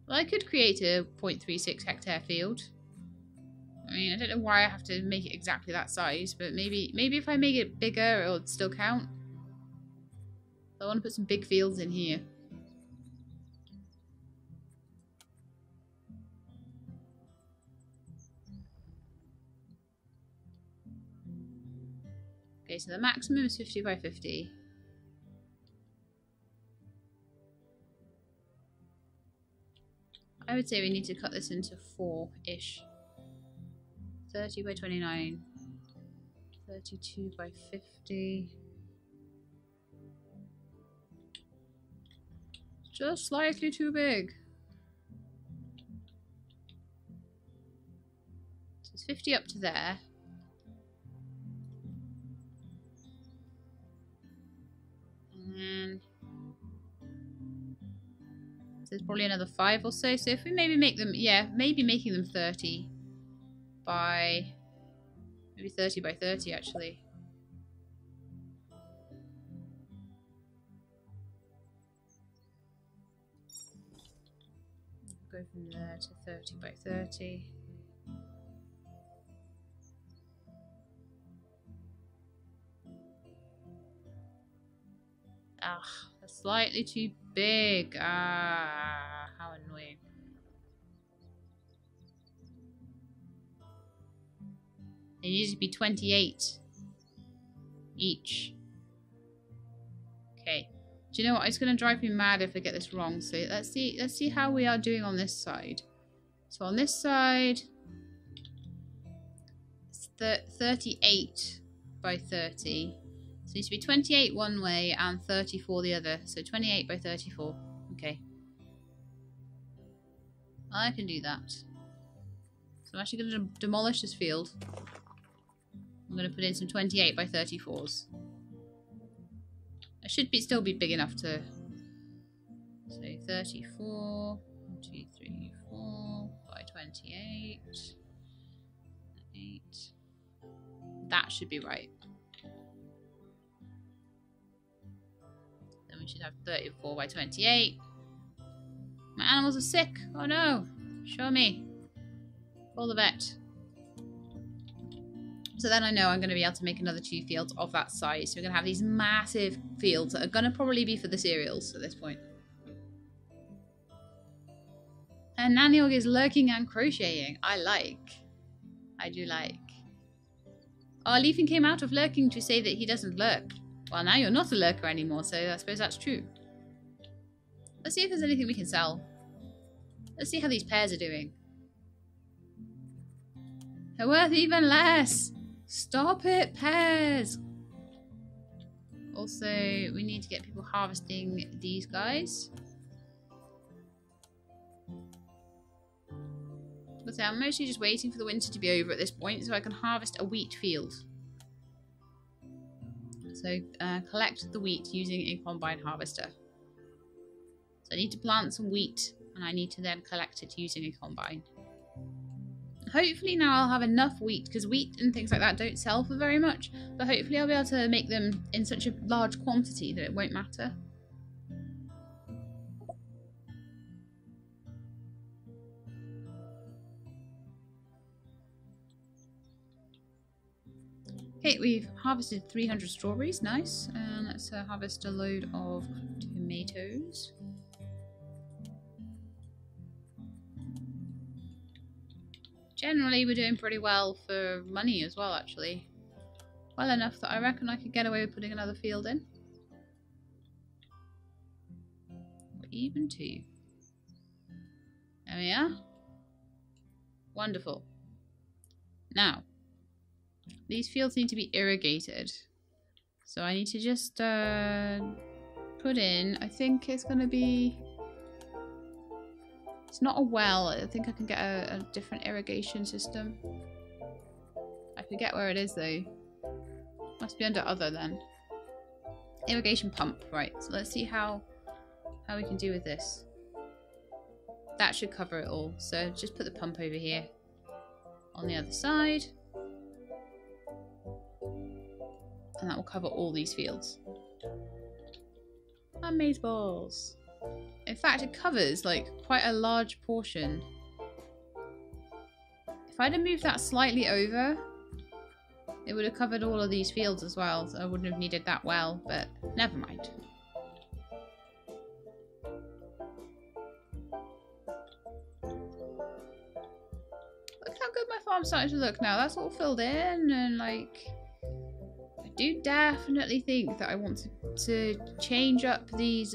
Well, I could create a 0.36 hectare field. I mean, I don't know why I have to make it exactly that size, but maybe if I make it bigger, it'll still count. I want to put some big fields in here. Okay, so the maximum is 50 by 50. I would say we need to cut this into 4-ish. 30 by 29. 32 by 50. Just slightly too big. So it's 50 up to there. And then so there's probably another 5 or so. So if we maybe make them, yeah, maybe making them 30 by, maybe 30 by 30 actually. Go from there to 30 by 30. Ah, that's slightly too big. Ah, how annoying. They need to be 28 each. Okay. Do you know what? It's going to drive me mad if I get this wrong. So let's see how we are doing on this side. So on this side, it's 38 by 30. So it needs to be 28 one way and 34 the other. So 28 by 34. Okay. I can do that. So I'm actually going to demolish this field. I'm going to put in some 28 by 34s. It should still be big enough to... So 34, 1, 2, 3, 4 by 28. 8. That should be right. Then we should have 34 by 28. My animals are sick. Oh no. Show me. Call the vet. So then I know I'm going to be able to make another 2 fields of that size. So we're going to have these massive fields that are going to probably be for the cereals at this point. And Naniog is lurking and crocheting. I do like. Oh, Leafin came out of lurking to say that he doesn't lurk. Well, now you're not a lurker anymore, so I suppose that's true. Let's see if there's anything we can sell. Let's see how these pears are doing. They're worth even less. Stop it, pears! Also, we need to get people harvesting these guys. So I'm mostly just waiting for the winter to be over at this point so I can harvest a wheat field. So collect the wheat using a combine harvester. So I need to plant some wheat and I need to then collect it using a combine. Hopefully now I'll have enough wheat, because wheat and things like that don't sell for very much, but hopefully I'll be able to make them in such a large quantity that it won't matter. Okay, we've harvested 300 strawberries, nice, and let's harvest a load of tomatoes. Generally, we're doing pretty well for money as well, actually. Well enough that I reckon I could get away with putting another field in. Or even 2. There we are. Wonderful. Now, these fields need to be irrigated. So I need to just put in, I think it's going to be... It's not a well. I think I can get a different irrigation system. I forget where it is though. Must be under other then. Irrigation pump, right. So let's see how we can do with this. That should cover it all. So just put the pump over here on the other side. And that will cover all these fields. Amazeballs. In fact, it covers like quite a large portion. If I'd have moved that slightly over, it would have covered all of these fields as well, so I wouldn't have needed that well, but never mind. Look how good my farm's starting to look now. That's all filled in, and like, I do definitely think that I want to change up these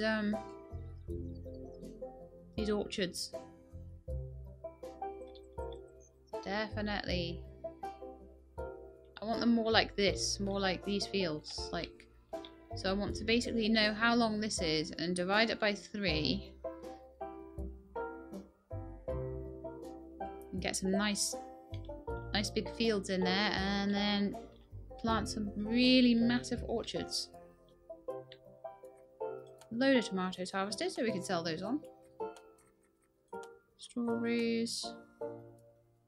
orchards. Definitely. I want them more like this, more like these fields. Like, so I want to basically know how long this is and divide it by 3. And get some nice big fields in there, and then plant some really massive orchards. Load of tomatoes harvested so we can sell those on. Strawberries.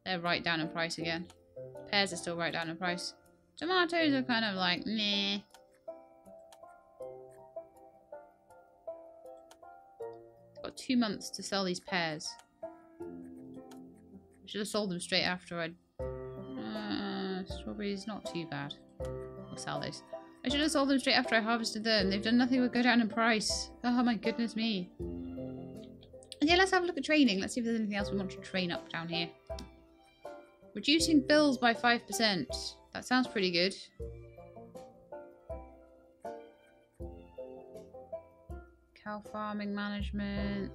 They're right down in price again. Pears are still right down in price. Tomatoes are kind of like, meh. Got 2 months to sell these pears. I should have sold them straight after I'd... strawberries, not too bad. I'll sell those. I should have sold them straight after I harvested them. They've done nothing but go down in price. Oh my goodness me. Okay, let's have a look at training. Let's see if there's anything else we want to train up down here. Reducing bills by 5%. That sounds pretty good. Cow farming management.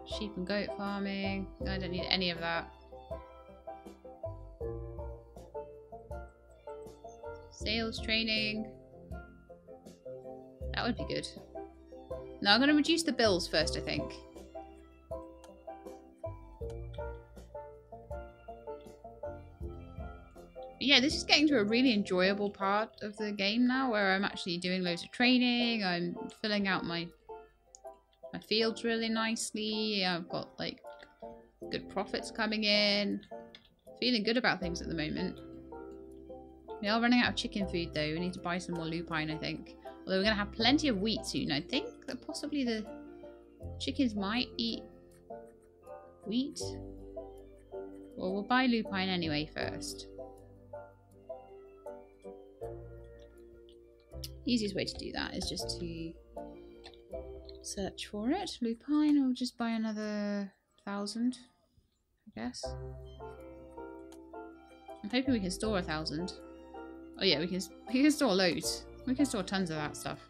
Sheep and goat farming. I don't need any of that. Sales training. That would be good. No, I'm going to reduce the bills first, I think. Yeah, this is getting to a really enjoyable part of the game now, where I'm actually doing loads of training. I'm filling out my fields really nicely. I've got like good profits coming in. Feeling good about things at the moment. We are running out of chicken food though. We need to buy some more lupine, I think. Although we're going to have plenty of wheat soon. I think that possibly the chickens might eat wheat. Well, we'll buy lupine anyway first. Easiest way to do that is just to search for it. Lupine, we'll just buy another 1,000, I guess. I'm hoping we can store 1,000. Oh yeah, we can store loads. We can store tons of that stuff.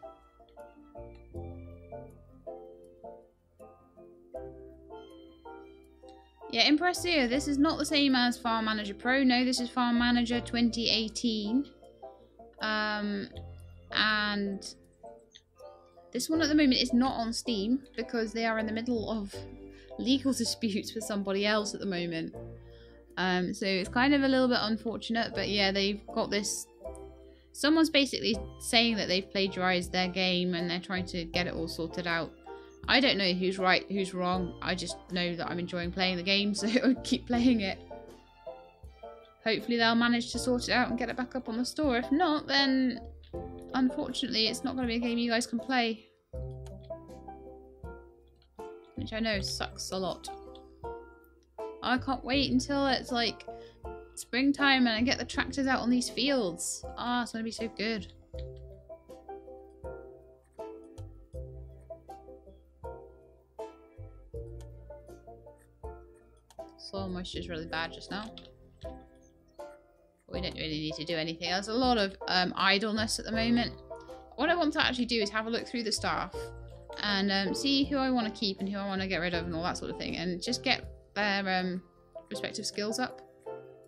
Yeah, Impressio, this is not the same as Farm Manager Pro. No, this is Farm Manager 2018. And this one at the moment is not on Steam because they are in the middle of legal disputes with somebody else at the moment. So it's kind of a little bit unfortunate, but yeah, they've got this... Someone's basically saying that they've plagiarized their game and they're trying to get it all sorted out. I don't know who's right, who's wrong. I just know that I'm enjoying playing the game, so I'll keep playing it. Hopefully they'll manage to sort it out and get it back up on the store. If not, then unfortunately it's not going to be a game you guys can play. Which I know sucks a lot. I can't wait until it's like springtime and I get the tractors out on these fields. Ah, it's going to be so good. Soil moisture is really bad just now. We don't really need to do anything. There's a lot of idleness at the moment. What I want to actually do is have a look through the staff and see who I want to keep and who I want to get rid of and all that sort of thing, and just get their respective skills up.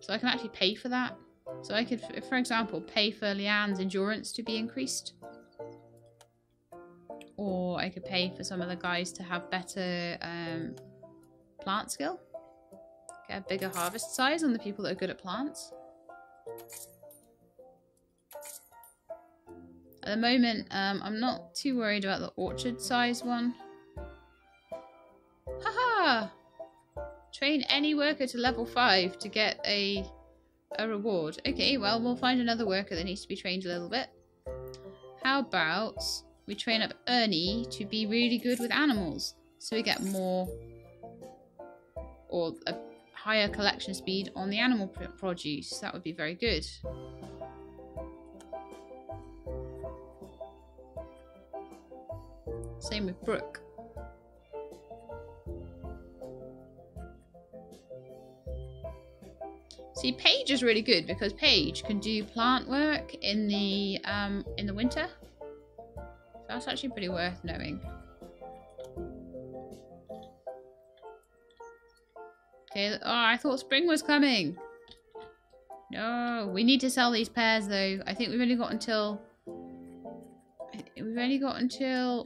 So I can actually pay for that. So I could, for example, pay for Leanne's endurance to be increased. Or I could pay for some of the guys to have better plant skill. Get a bigger harvest size on the people that are good at plants. At the moment, I'm not too worried about the orchard size one. Haha! Train any worker to level 5 to get a reward. Okay, well, we'll find another worker that needs to be trained a little bit. How about we train up Ernie to be really good with animals? so we get more or a higher collection speed on the animal produce. That would be very good. Same with Brooke. See, Paige is really good because Paige can do plant work in the winter. So that's actually pretty worth knowing. Okay, oh, I thought spring was coming. No, we need to sell these pears though. I think we've only got until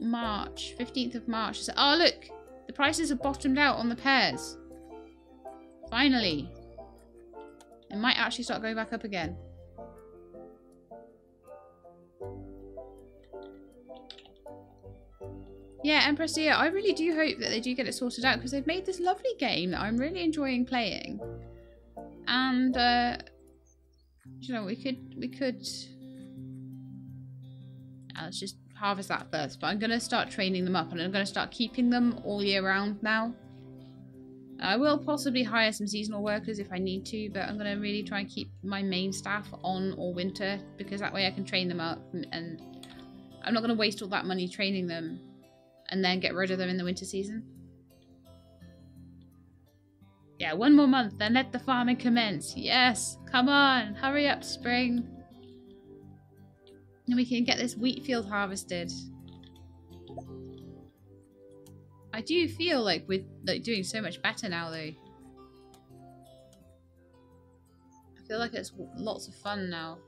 March, 15th of March. Oh look, the prices have bottomed out on the pears. Finally. It might actually start going back up again. Yeah, Empress Deer, I really do hope that they do get it sorted out because they've made this lovely game that I'm really enjoying playing. And, you know, we could... let's just harvest that first. But I'm going to start training them up and I'm going to start keeping them all year round now. I will possibly hire some seasonal workers if I need to, but I'm going to really try and keep my main staff on all winter because that way I can train them up and I'm not going to waste all that money training them and then get rid of them in the winter season. Yeah, 1 more month, then let the farming commence. Yes, come on, hurry up, spring. And we can get this wheat field harvested. I do feel like we're doing so much better now, though. I feel like it's lots of fun now.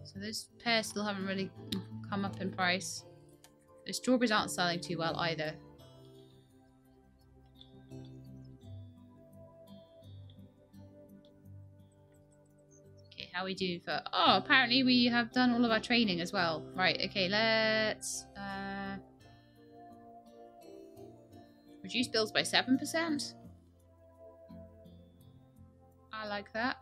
So those pears still haven't really come up in price. The strawberries aren't selling too well either. Okay, how are we doing for... Oh, apparently we have done all of our training as well. Right, okay, let's... reduce bills by 7%. I like that.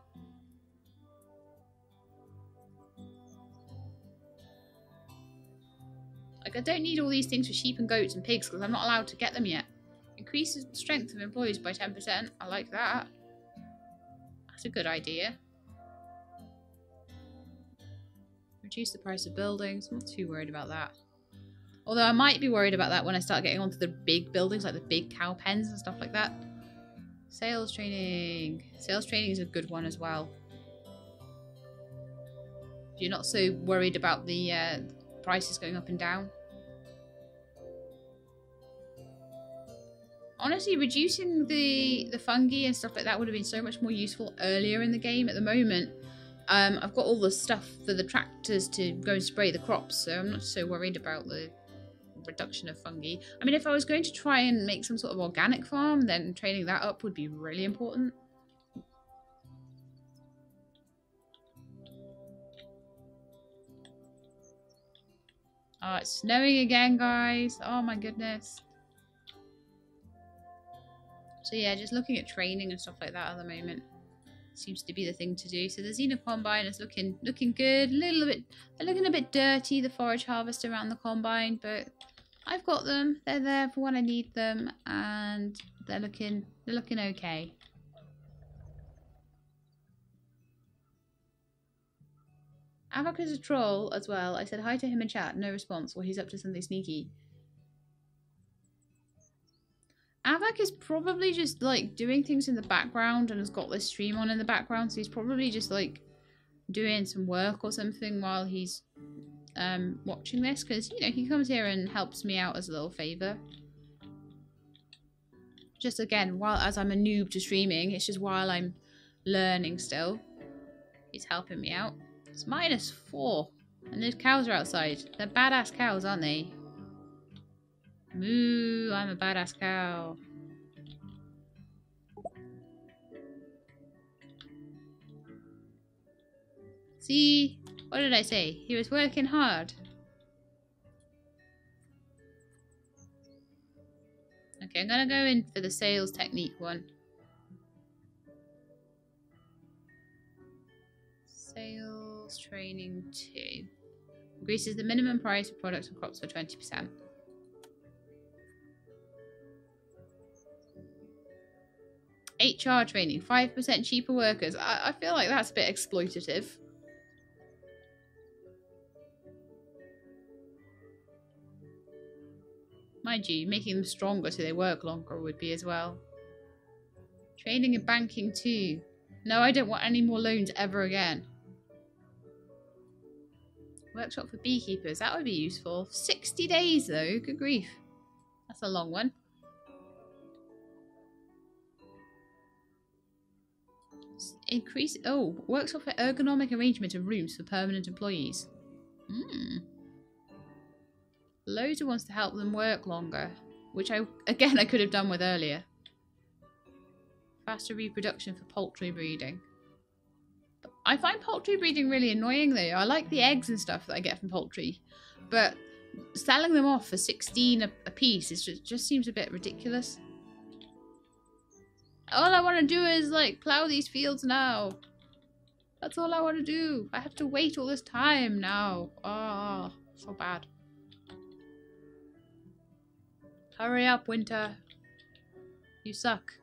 Like, I don't need all these things for sheep and goats and pigs because I'm not allowed to get them yet. Increases the strength of employees by 10%. I like that. That's a good idea. Reduce the price of buildings. I'm not too worried about that. Although I might be worried about that when I start getting onto the big buildings, like the big cow pens and stuff like that. Sales training. Sales training is a good one as well. If you're not so worried about the prices going up and down. Honestly, reducing the fungi and stuff like that would have been so much more useful earlier in the game. At the moment, I've got all the stuff for the tractors to go and spray the crops, so I'm not so worried about the reduction of fungi. I mean, if I was going to try and make some sort of organic farm, then training that up would be really important. Oh, it's snowing again, guys. Oh my goodness. So yeah, just looking at training and stuff like that at the moment seems to be the thing to do. So the Xena Combine is looking good. They're looking a bit dirty, the forage harvest around the Combine, but I've got them. They're there for when I need them, and they're looking okay. Avak is a troll as well. I said hi to him in chat, no response. Well, he's up to something sneaky. Avak is probably just like doing things in the background and has got this stream on in the background, so he's probably just like doing some work or something while he's watching this, because you know he comes here and helps me out as a little favor. Just again, as I'm a noob to streaming, it's just while I'm learning still. He's helping me out. It's -4, and those cows are outside. They're badass cows, aren't they? Moo, I'm a badass cow. See? What did I say? He was working hard. Okay, I'm gonna go in for the sales technique one. Sales training 2. Increases the minimum price of products and crops for 20%. HR training, 5% cheaper workers. I feel like that's a bit exploitative. Mind you, making them stronger so they work longer would be as well. Training and banking too. No, I don't want any more loans ever again. Workshop for beekeepers. That would be useful. 60 days though. Good grief. That's a long one. Increase. Oh, workshop for ergonomic arrangement of rooms for permanent employees. Loads of wants to help them work longer, which I could have done with earlier. Faster reproduction for poultry breeding. I find poultry breeding really annoying though. I like the eggs and stuff that I get from poultry, but selling them off for 16 a piece just seems a bit ridiculous. All I want to do is like plough these fields now. That's all I want to do. I have to wait all this time now. Oh, so bad. Hurry up, Winter. You suck.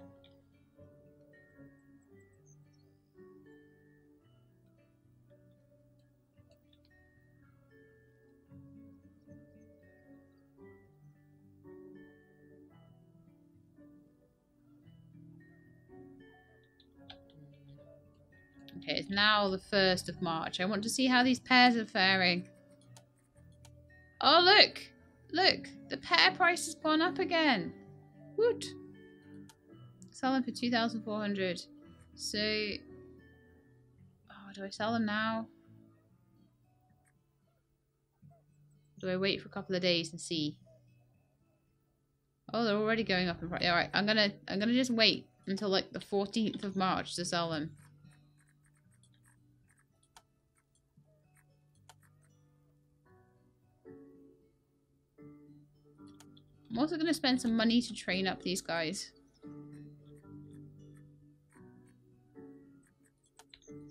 Okay, it's now the 1st of March. I want to see how these pears are faring. Oh, look! Look! The pear price has gone up again. Woot! Sell them for 2,400. So... Oh, do I sell them now? Do I wait for a couple of days and see? Oh, they're already going up in price. Alright, I'm gonna just wait until like the 14th of March to sell them. I'm also going to spend some money to train up these guys.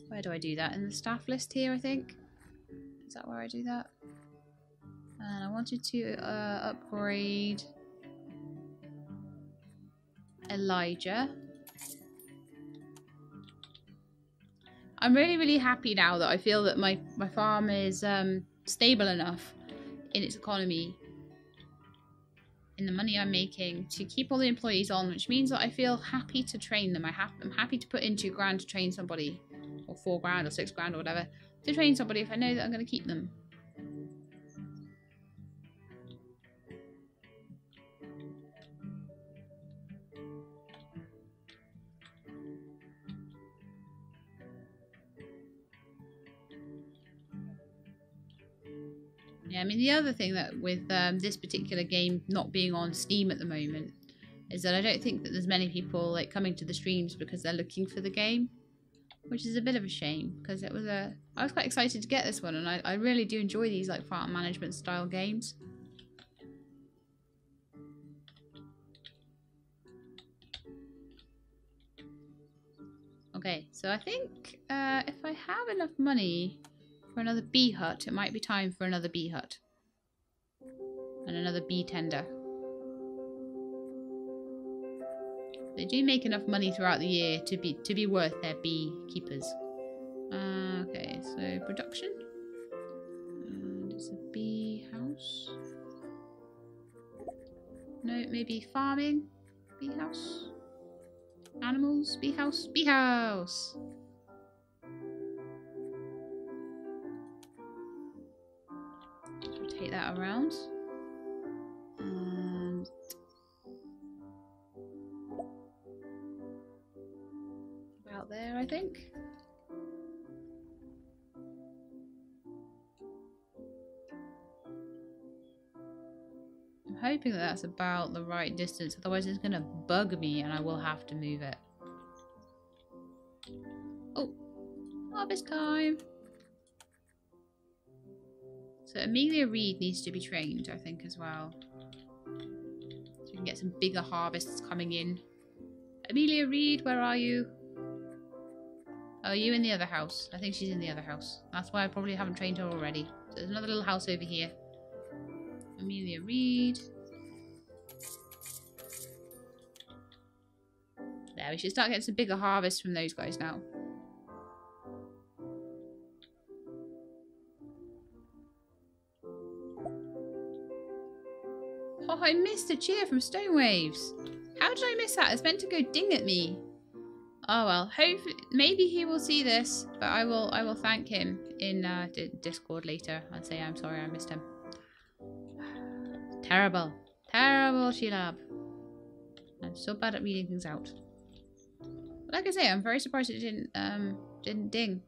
Where do I do that? In the staff list here, I think. Is that where I do that? And I wanted to upgrade Elijah. I'm really happy now that I feel that my farm is stable enough in its economy, in the money I'm making, to keep all the employees on, which means that I feel happy to train them. I'm happy to put in £2,000 to train somebody, or £4,000 or £6,000 or whatever, to train somebody if I know that I'm going to keep them. Yeah, I mean, the other thing that with this particular game not being on Steam at the moment is that I don't think that there's many people like coming to the streams because they're looking for the game, which is a bit of a shame, because it was I was quite excited to get this one, and I really do enjoy these like farm management style games. Okay, so I think if I have enough money for another bee hut, it might be time for another bee hut and another bee tender. They do make enough money throughout the year to be worth their beekeepers. Okay, so production, and it's a bee house. No, maybe farming, bee house, animals, bee house, bee house. Rotate that around. And about there, I think. I'm hoping that that's about the right distance, otherwise it's going to bug me and I will have to move it. Oh, harvest time! So Amelia Reed needs to be trained, I think, as well. So we can get some bigger harvests coming in. Amelia Reed, where are you? Oh, are you in the other house? I think she's in the other house. That's why I probably haven't trained her already. So there's another little house over here. Amelia Reed. There, we should start getting some bigger harvests from those guys now. Oh, I missed a cheer from Stone Waves. How did I miss that? It's meant to go ding at me. Oh well, hopefully, maybe he will see this, but I will thank him in Discord later and say I'm sorry I missed him. Terrible, terrible, Sheilab. I'm so bad at reading things out. But like I say, I'm very surprised it didn't ding.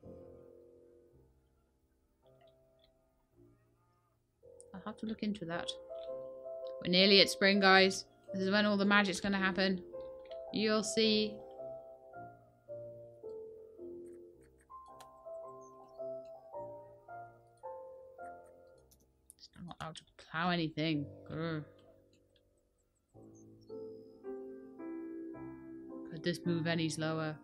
I'll have to look into that. We're nearly at spring, guys. This is when all the magic's gonna happen. You'll see. I'm not allowed to plough anything. Grr. Could this move any slower?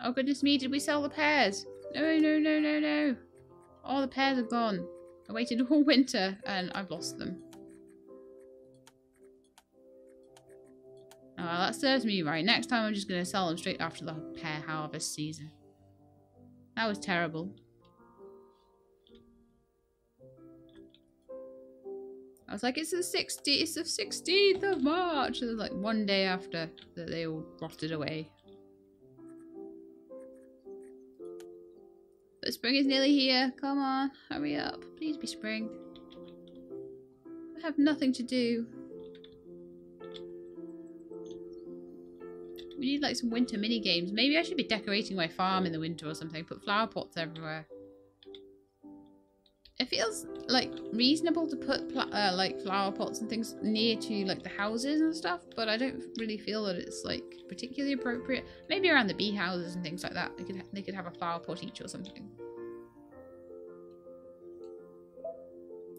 Oh goodness me, did we sell the pears? No, no, no, no, no. All the pears are gone. I waited all winter and I've lost them. Oh, well, that serves me right. Next time I'm just going to sell them straight after the pear harvest season. That was terrible. I was like, it's the 16th of March. It was like one day after that they all rotted away. But spring is nearly here. Come on, hurry up. Please be spring. I have nothing to do. We need like some winter mini games. Maybe I should be decorating my farm in the winter or something. Put flower pots everywhere. It feels like reasonable to put like flower pots and things near to like the houses and stuff, but I don't really feel that it's like particularly appropriate. Maybe around the bee houses and things like that. They could have a flower pot each or something.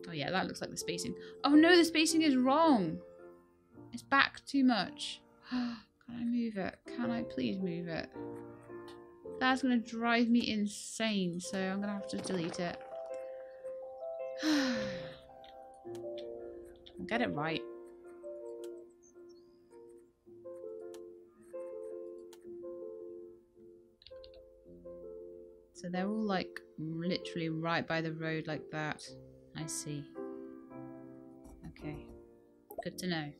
Oh yeah, that looks like the spacing. Oh no, the spacing is wrong. It's back too much. Can I move it? Can I please move it? That's gonna drive me insane, so I'm gonna have to delete it. I'll get it right. So they're all like literally right by the road like that. I see. Okay. Good to know.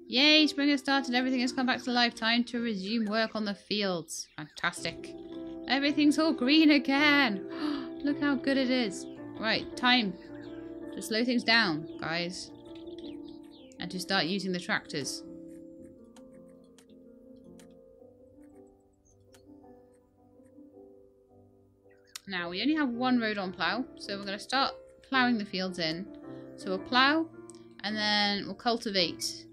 Yay! Spring has started. Everything has come back to life. Time to resume work on the fields. Fantastic. Everything's all green again. Look how good it is. Right, time to slow things down, guys. And to start using the tractors. Now, we only have one road on plough, so we're going to start ploughing the fields in. So we'll plough, and then we'll cultivate.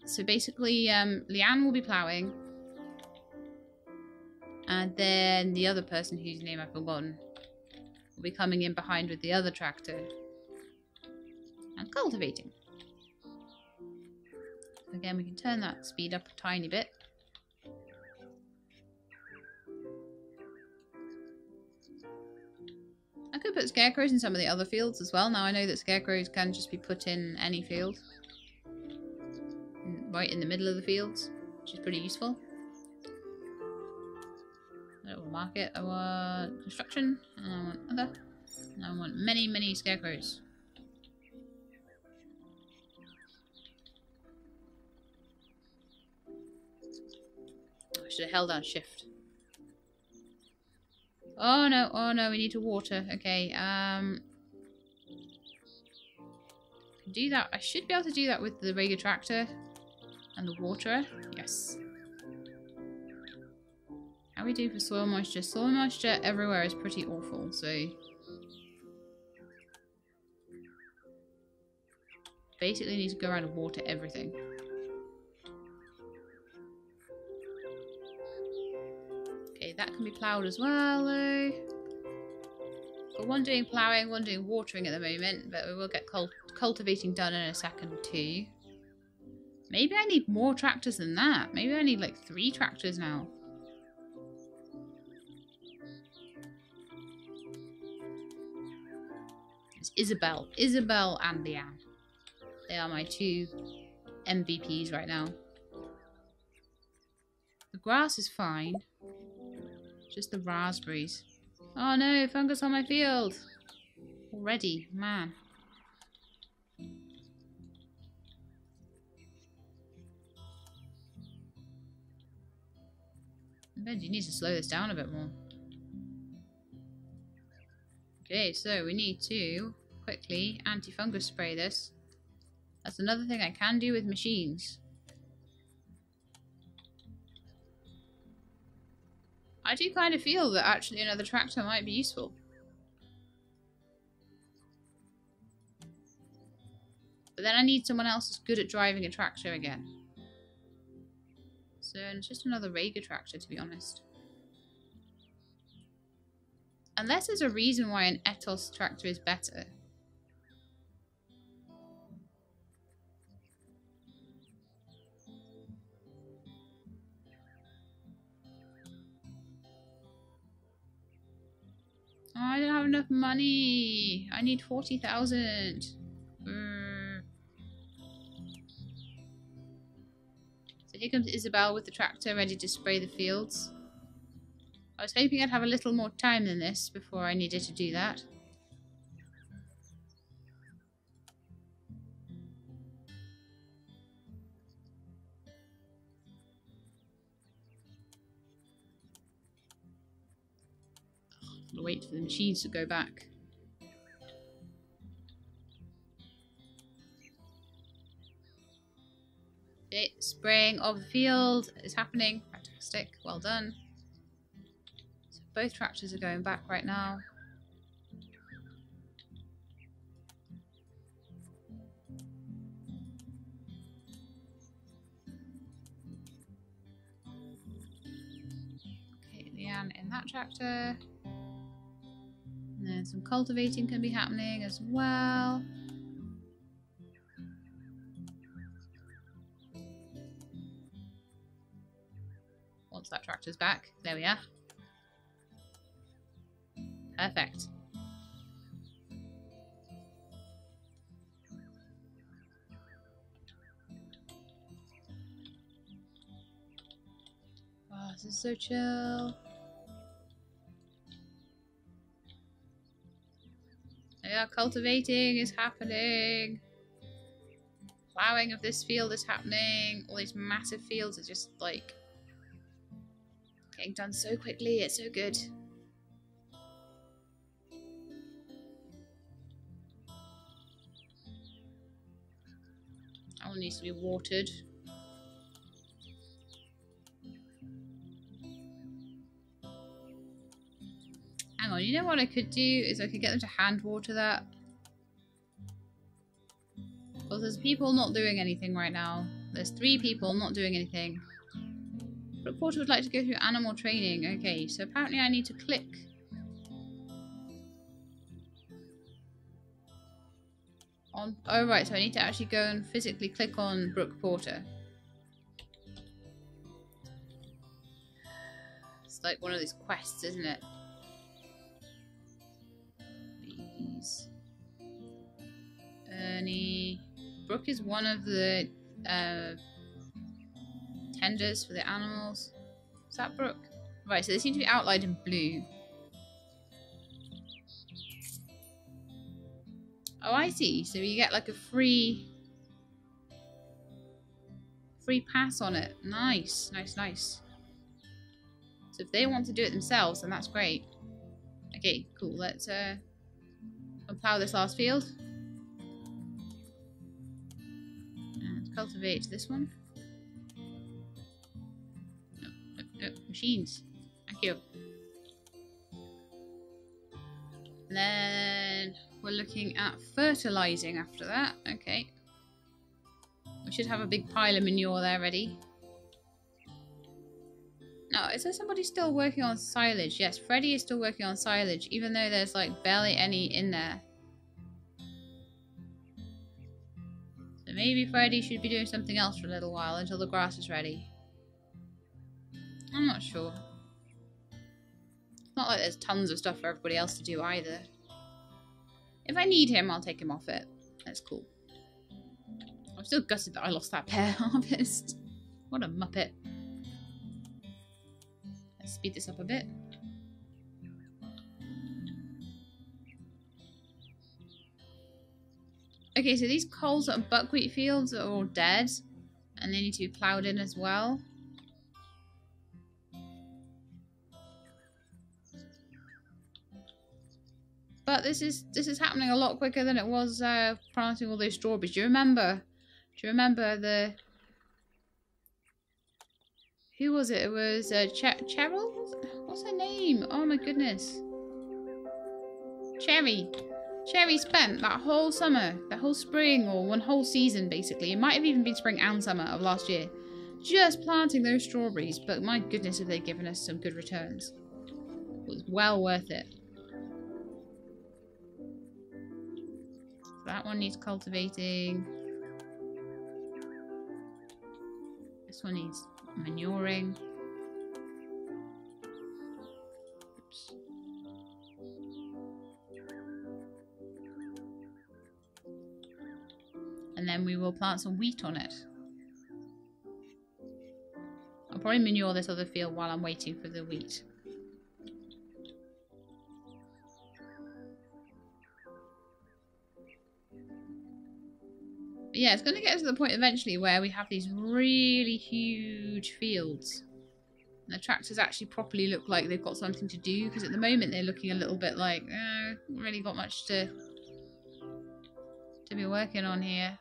So basically, Leanne will be ploughing. And then the other person whose name I've forgotten will be coming in behind with the other tractor. And cultivating. Again, we can turn that speed up a tiny bit. I could put scarecrows in some of the other fields as well. Now I know that scarecrows can just be put in any field. Right in the middle of the fields, which is pretty useful. I will mark it. I want construction, and I want other, and I want many, many scarecrows. I should have held down shift. Oh no, we need to water. Okay, do that. I should be able to do that with the regular tractor and the waterer. Yes. How we do for soil moisture? Soil moisture everywhere is pretty awful, so basically need to go around and water everything. Okay, that can be ploughed as well though. Got one doing ploughing, one doing watering at the moment, but we will get cultivating done in a second too. Maybe I need more tractors than that. Maybe I need like 3 tractors now. It's Isabel. Isabel and Leanne. They are my two MVPs right now. The grass is fine. Just the raspberries. Oh no, fungus on my field. Already, man. Ben, you need to slow this down a bit more. Okay, so we need to quickly anti-fungus spray this. That's another thing I can do with machines. I do kind of feel that actually another tractor might be useful. But then I need someone else who's good at driving a tractor again. So it's just another Rega tractor, to be honest. Unless there's a reason why an Etos tractor is better. Oh, I don't have enough money. I need 40,000. So here comes Isabel with the tractor ready to spray the fields. I was hoping I'd have a little more time than this before I needed to do that. I'll wait for the machines to go back. Okay, spraying of the field is happening. Fantastic, well done. So both tractors are going back right now. Okay, Leanne in that tractor. And then some cultivating can be happening as well. Once that tractor's back, there we are. Perfect. Oh, this is so chill. Yeah, cultivating is happening. Ploughing of this field is happening. All these massive fields are just like getting done so quickly. It's so good. That one needs to be watered. Hang on, you know what I could do is I could get them to hand water that. Well, there's people not doing anything right now. There's 3 people not doing anything. Reporter would like to go through animal training. Okay, so apparently I need to click. On, oh right, so I need to actually go and physically click on Brooke Porter. It's like one of these quests, isn't it? Ernie. Brooke is one of the tenders for the animals. Is that Brooke? Right, so they seem to be outlined in blue. Oh, I see. So you get like a free pass on it. Nice, nice, nice. So if they want to do it themselves, then that's great. Okay, cool. Let's plough this last field. And cultivate this one. No, machines. Thank you. And then we're looking at fertilizing after that. Okay. We should have a big pile of manure there ready. Now, is there somebody still working on silage? Yes, Freddie is still working on silage, even though there's like barely any in there. So maybe Freddie should be doing something else for a little while until the grass is ready. I'm not sure. It's not like there's tons of stuff for everybody else to do either. If I need him, I'll take him off it. That's cool. I'm still gutted that I lost that pear harvest. What a muppet. Let's speed this up a bit. Okay, so these coals and buckwheat fields are all dead. And they need to be ploughed in as well. But this is happening a lot quicker than it was planting all those strawberries. Do you remember? The... Who was it? It was Cheryl? What's her name? Oh my goodness. Cherry. Cherry spent that whole summer, that whole spring, or one whole season basically. It might have even been spring and summer of last year. Just planting those strawberries. But my goodness, have they given us some good returns. It was well worth it. That one needs cultivating. This one needs manuring. Oops. And then we will plant some wheat on it. I'll probably manure this other field while I'm waiting for the wheat. But yeah, it's going to get us to the point eventually where we have these really huge fields. And the tractors actually properly look like they've got something to do, because at the moment they're looking a little bit like, haven't really got much to be working on here.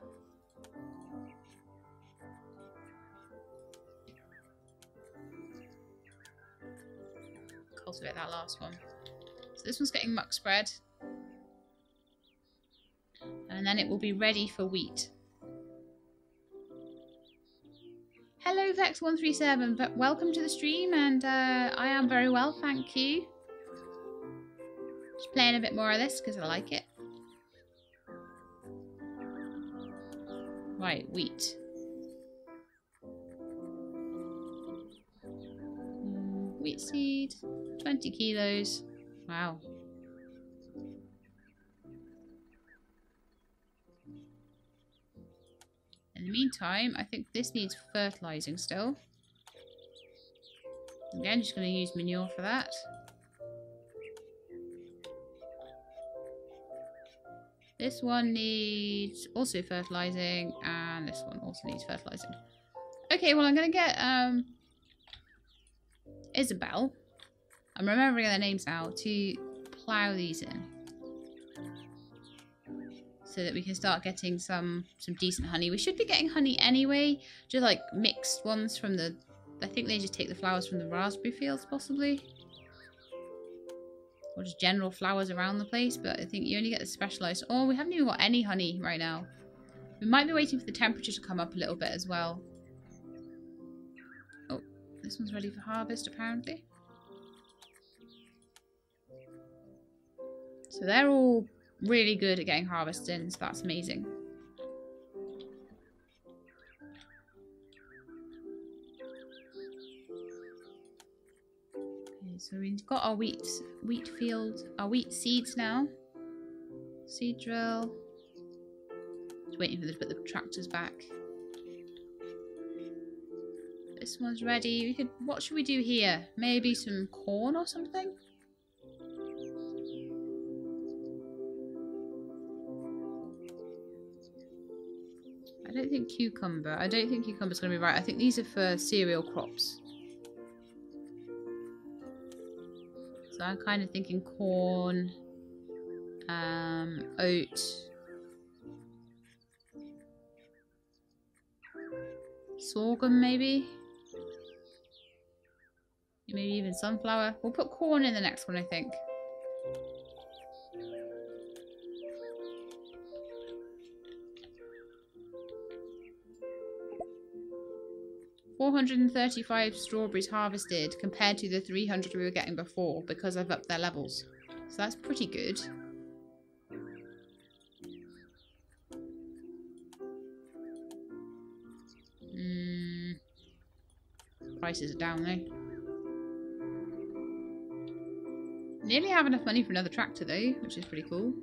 Cultivate that last one. So this one's getting muck spread. And then it will be ready for wheat. Hello Vex137, but welcome to the stream, and I am very well, thank you. Just playing a bit more of this because I like it. Right, wheat. Wheat seed, 20 kilos. Wow. In the meantime, I think this needs fertilizing still. Again, just going to use manure for that. This one needs also fertilizing, and this one also needs fertilizing. Okay, well I'm going to get Isabel, I'm remembering their names now, to plough these in. So that we can start getting some decent honey. We should be getting honey anyway, just like mixed ones from the... I think they just take the flowers from the raspberry fields possibly. Or just general flowers around the place, but I think you only get the specialised... Oh, we haven't even got any honey right now. We might be waiting for the temperature to come up a little bit as well. Oh, this one's ready for harvest apparently. So they're all really good at getting harvested in, so that's amazing. Okay, so we've got our wheat field, our wheat seeds now. Seed drill. Just waiting for them to put the tractors back. This one's ready. We could. What should we do here? Maybe some corn or something? I don't think cucumber. I don't think cucumber's going to be right. I think these are for cereal crops. So I'm kind of thinking corn, oat, sorghum maybe. Maybe even sunflower. We'll put corn in the next one, I think. $435 strawberries harvested compared to the 300 we were getting before because I've upped their levels. So that's pretty good. Prices are down though. Nearly have enough money for another tractor though, which is pretty cool.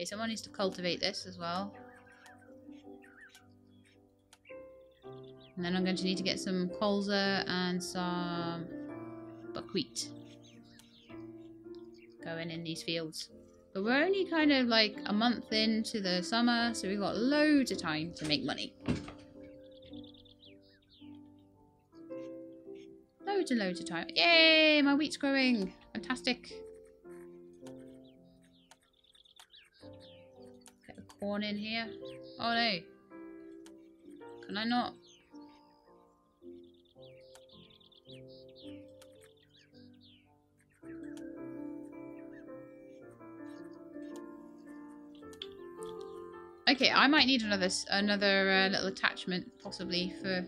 someone needs to cultivate this as well. And then I'm going to need to get some colza and some buckwheat going in these fields. But we're only kind of like a month into the summer, so we've got loads of time to make money. Loads and loads of time. Yay! My wheat's growing. Fantastic. Get the corn in here. Oh no. Can I not? Okay, I might need another little attachment, possibly, for...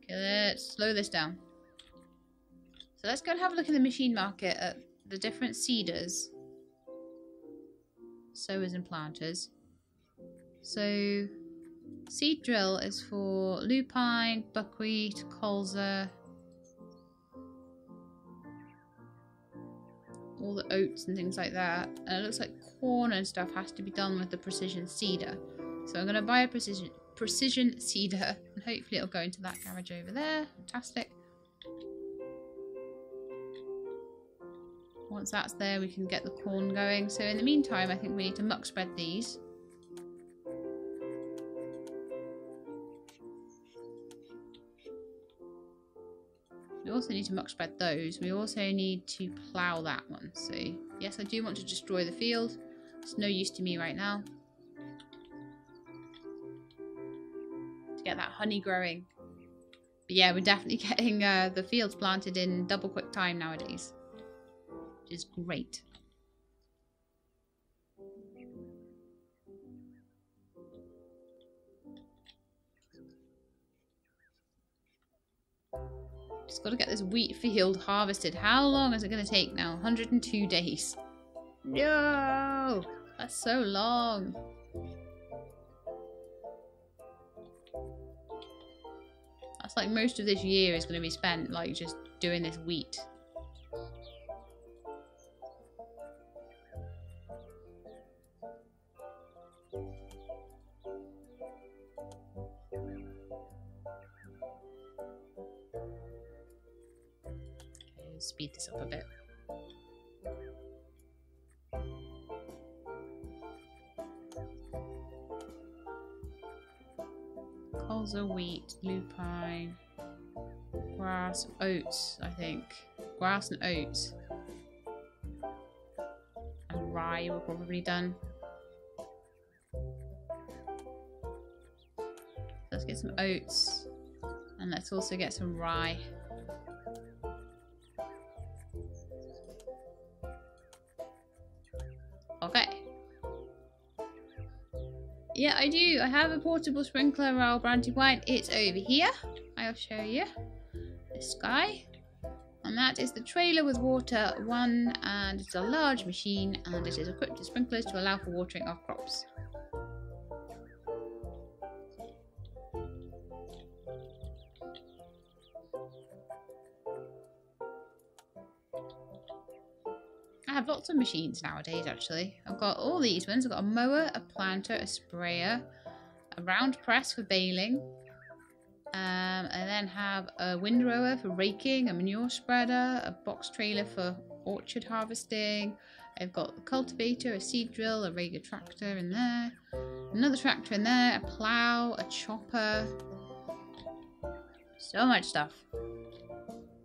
Okay, let's slow this down. So let's go and have a look in the machine market at the different seeders. Sowers and planters. So, seed drill is for lupine, buckwheat, colza, all the oats and things like that. And it looks like corn and stuff has to be done with the precision seeder. So I'm going to buy a precision seeder, and hopefully it'll go into that garage over there. Fantastic. Once that's there, we can get the corn going. So in the meantime, I think we need to muck spread these. We also need to muck spread those. We also need to plough that one. So yes, I do want to destroy the field. It's no use to me right now. To get that honey growing. But yeah, we're definitely getting the fields planted in double quick time nowadays. Which is great. Just got to get this wheat field harvested. How long is it going to take now? 102 days. No! That's so long. That's like most of this year is going to be spent like just doing this wheat. Speed this up a bit. Colza, wheat, lupine, grass, oats, I think. Grass and oats. And rye we're probably done. Let's get some oats. And let's also get some rye. Okay. Yeah, I do. I have a portable sprinkler royal brandy wine. It's over here. I'll show you. This guy. And that is the trailer with water 1, and it's a large machine, and it is equipped with sprinklers to allow for watering of crops. I have lots of machines nowadays, actually. I've got all these ones. I've got a mower, a planter, a sprayer, a round press for baling. I then have a windrower for raking, a manure spreader, a box trailer for orchard harvesting. I've got a cultivator, a seed drill, a Rager tractor in there, another tractor in there, a plough, a chopper. So much stuff.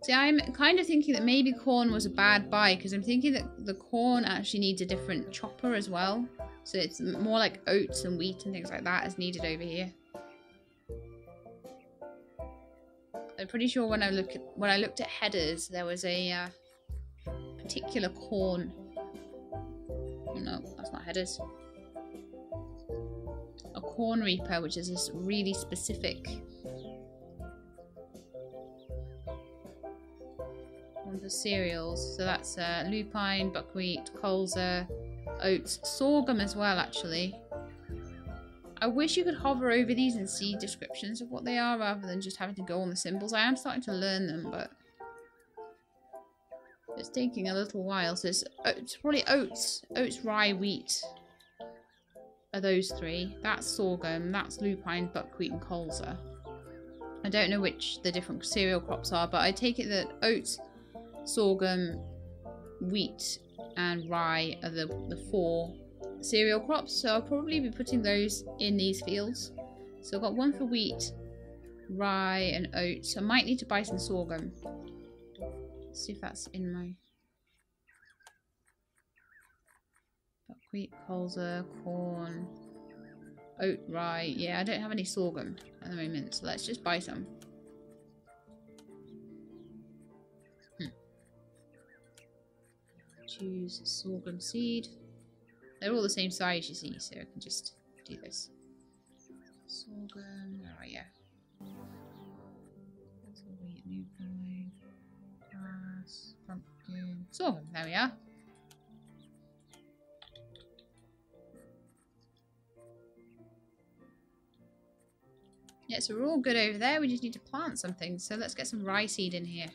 See, I'm kind of thinking that maybe corn was a bad buy, because I'm thinking that the corn actually needs a different chopper as well. So it's more like oats and wheat and things like that is needed over here. I'm pretty sure when I looked at headers, there was a particular corn. Oh no, that's not headers. A corn reaper, which is this really specific one for cereals. So that's lupine, buckwheat, colza, oats, sorghum as well, actually. I wish you could hover over these and see descriptions of what they are rather than just having to go on the symbols. I am starting to learn them, but It's taking a little while, so it's probably oats, rye, wheat are those three. That's sorghum, that's lupine, buckwheat, and colza. I don't know which the different cereal crops are, but I take it that oats, sorghum, wheat, and rye are the 4 cereal crops. So I'll probably be putting those in these fields. So I've got one for wheat, rye, and oats. I might need to buy some sorghum. Let's see if that's in my buckwheat, colza, corn, oat, rye. Yeah, I don't have any sorghum at the moment, so let's just buy some. Choose sorghum seed. They're all the same size, you see, so I can just do this. Sorghum, where are you? Wheat, lupine, grass, pumpkin, sorghum, there we are. Yeah, so we're all good over there. We just need to plant something. So let's get some rye seed in here.